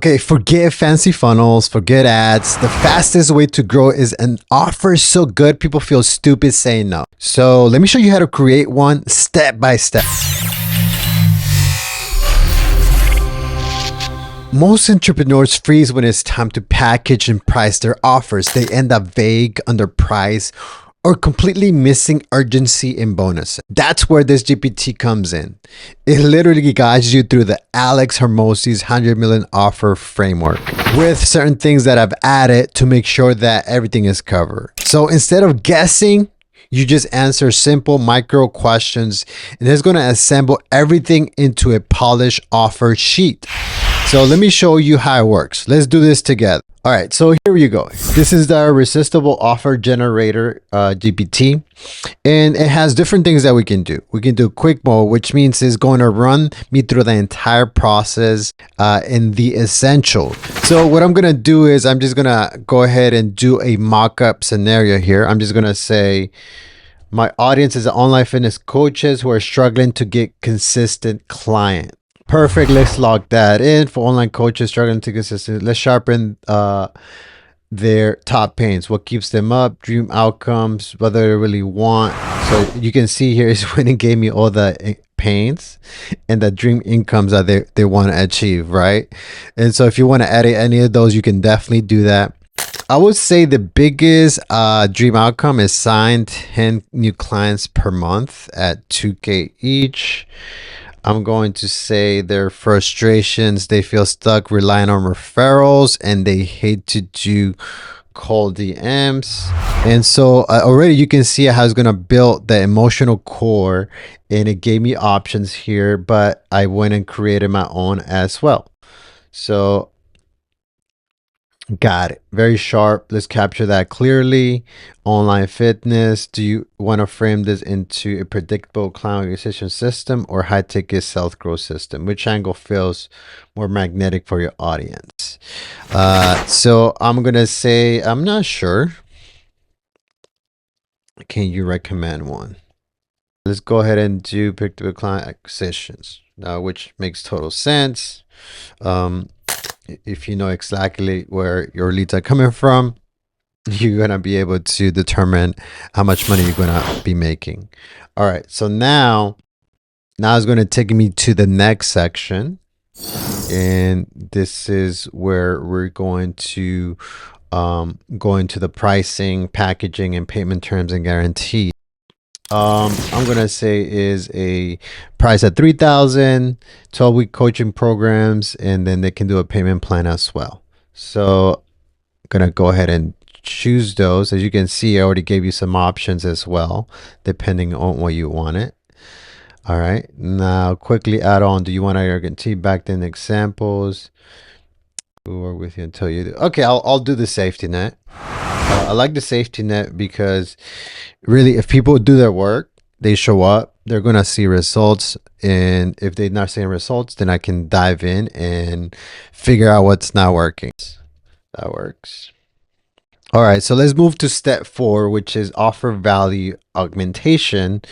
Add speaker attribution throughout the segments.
Speaker 1: Okay, forget fancy funnels, forget ads. The fastest way to grow is an offer so good people feel stupid saying no. So let me show you how to create one step by step. Most entrepreneurs freeze when it's time to package and price their offers. They end up vague, underpriced, or completely missing urgency and bonus. That's where this GPT comes in. It literally guides you through the Alex Hormozi's 100 million offer framework with certain things that I've added to make sure that everything is covered. So instead of guessing, you just answer simple micro questions, and it's going to assemble everything into a polished offer sheet. So let me show you how it works. Let's do this together. All right, so here you go. This is the Irresistible Offer Generator GPT, and it has different things that we can do. We can do quick mode, which means it's going to run me through the entire process in the essential. So what I'm going to do is I'm just going to go ahead and do a mock-up scenario here. I'm just going to say, my audience is online fitness coaches who are struggling to get consistent clients. Perfect. Let's log that in for online coaches struggling to consistent. Let's sharpen their top pains. What keeps them up? Dream outcomes. What they really want. So you can see here is when it gave me all the pains and the dream incomes that they want to achieve, right? And so if you want to edit any of those, you can definitely do that. I would say the biggest dream outcome is sign 10 new clients per month at 2K each. I'm going to say their frustrations. They feel stuck relying on referrals and they hate to do cold DMs. And so already you can see how it's going to build the emotional core, and it gave me options here, but I went and created my own as well. So got it. Very sharp. Let's capture that clearly. Online fitness. Do you want to frame this into a predictable client acquisition system or high ticket sales growth system? Which angle feels more magnetic for your audience? So I'm going to say, I'm not sure. Can you recommend one? Let's go ahead and do predictable client acquisitions, which makes total sense. If you know exactly where your leads are coming from, you're going to be able to determine how much money you're going to be making. All right. So now it's going to take me to the next section. And this is where we're going to go into the pricing, packaging, and payment terms and guarantees. I'm going to say is a price at 3,000, 12-week coaching programs, and then they can do a payment plan as well. So I'm going to go ahead and choose those. As you can see, I already gave you some options as well, depending on what you want it. All right. Now quickly add on. Do you want to guarantee back then examples? We'll work with you until you do. Okay, I'll do the safety net. I like the safety net because really, if people do their work, they show up, they're going to see results. And if they're not seeing results, then I can dive in and figure out what's not working. That works. All right, so let's move to step 4, which is offer value augmentation.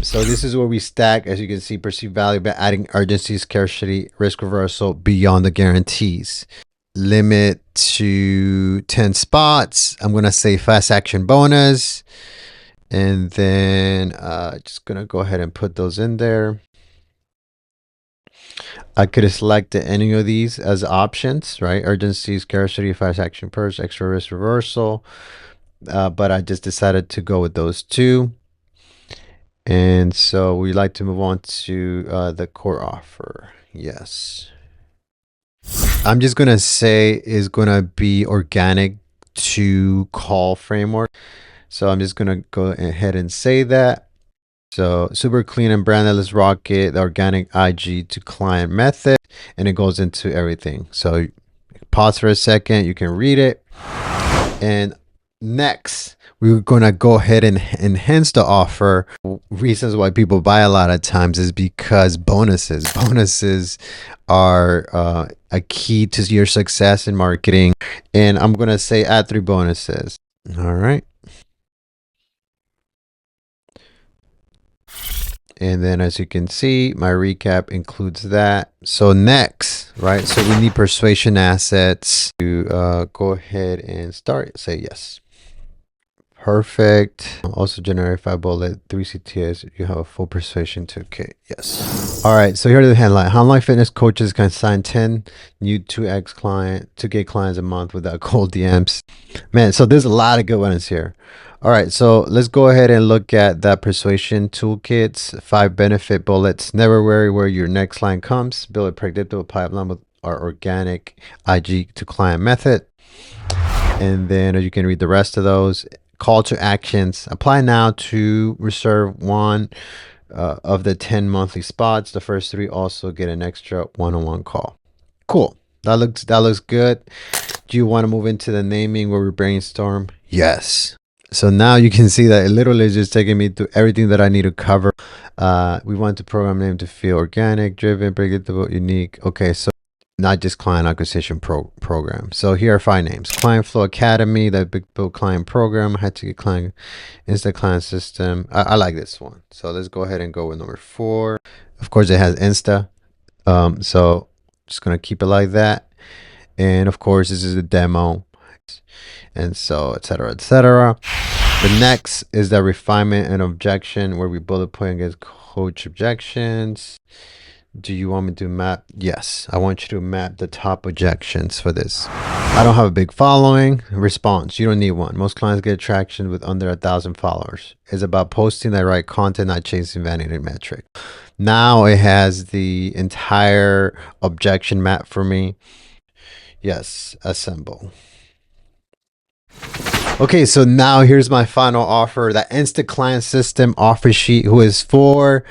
Speaker 1: So this is where we stack, as you can see, perceived value by adding urgency, scarcity, risk reversal beyond the guarantees. Limit to 10 spots. I'm going to say fast action bonus. And then just going to go ahead and put those in there. I could have selected any of these as options, right? Urgency, scarcity, fast action purse, extra risk reversal. But I just decided to go with those two. And so we like to move on to the core offer. Yes. I'm just going to say is going to be organic to call framework. So I'm just going to go ahead and say that. So super clean and branded, let's rock it. The organic IG to client method, and it goes into everything. So pause for a second, you can read it. And next, we're going to go ahead and enhance the offer. Reasons why people buy a lot of times is because bonuses are a key to your success in marketing. And I'm going to say add 3 bonuses. All right. And then as you can see, my recap includes that. So next, right? So we need persuasion assets to go ahead and start. Say yes. Perfect. Also generate 5 bullet, 3 CTS. You have a full persuasion to okay. Yes. All right. So here's the headline. How online fitness coaches can sign 10 new 2K clients a month without cold DMs. Man, so there's a lot of good ones here. All right, so let's go ahead and look at that persuasion toolkits, 5 benefit bullets. Never worry where your next client comes. Build a predictable pipeline with our organic IG to client method. And then you can read the rest of those. Call to actions. Apply now to reserve one of the 10 monthly spots. The first 3 also get an extra one-on-one call. Cool. That looks good. Do you want to move into the naming where we brainstorm? Yes. So now you can see that it literally is just taking me through everything that I need to cover. We want the program name to feel organic, driven, predictable, unique. Okay, so not just client acquisition program. So here are 5 names. Client Flow Academy, that big build client program. Had to get client, Insta client system. I like this one. So let's go ahead and go with number 4. Of course, it has Insta. So just gonna keep it like that. And of course, this is a demo. And so, etc., etc. The next is the refinement and objection, where we bullet point against coach objections. Do you want me to map? Yes, I want you to map the top objections for this. I don't have a big following. Response: you don't need one. Most clients get traction with under 1,000 followers. It's about posting the right content, not chasing vanity metric. Now it has the entire objection map for me. Yes, assemble. Okay, so now here's my final offer, that Insta Client System offer sheet, who is for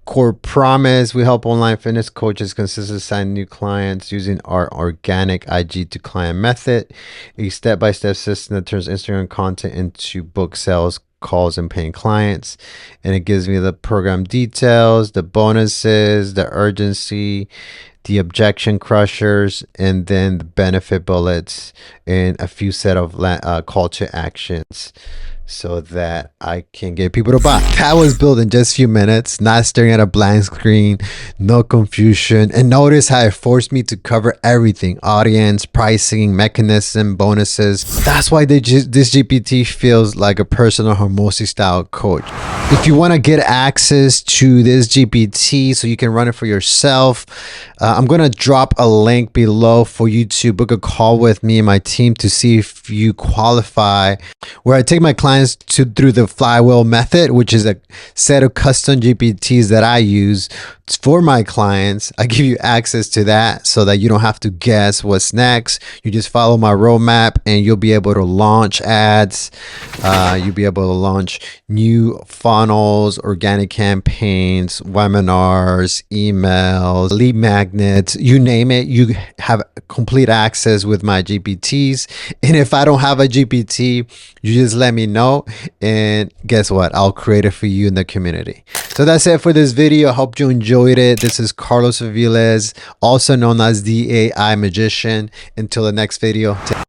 Speaker 1: core promise. We help online fitness coaches consistently sign new clients using our organic IG to client method, a step-by-step system that turns Instagram content into book sales, calls, and paying clients. And it gives me the program details, the bonuses, the urgency, the objection crushers, and then the benefit bullets, and a few set of call to actions so that I can get people to buy. That was built in just a few minutes, not staring at a blank screen, no confusion. And notice how it forced me to cover everything: audience, pricing, mechanism, bonuses. That's why this GPT feels like a personal Hormozi-style coach. If you want to get access to this GPT so you can run it for yourself, I'm going to drop a link below for you to book a call with me and my team to see if you qualify, where I take my clients through the flywheel method, which is a set of custom GPTs that I use for my clients. I give you access to that so that you don't have to guess what's next. You just follow my roadmap and you'll be able to launch ads. You'll be able to launch new funnels, organic campaigns, webinars, emails, lead magnets, you name it. You have complete access with my GPTs. And if I don't have a GPT, you just let me know, and guess what? I'll create it for you in the community. So that's it for this video. I hope you enjoyed it. This is Carlos Aviles, also known as the AI Magician. Until the next video.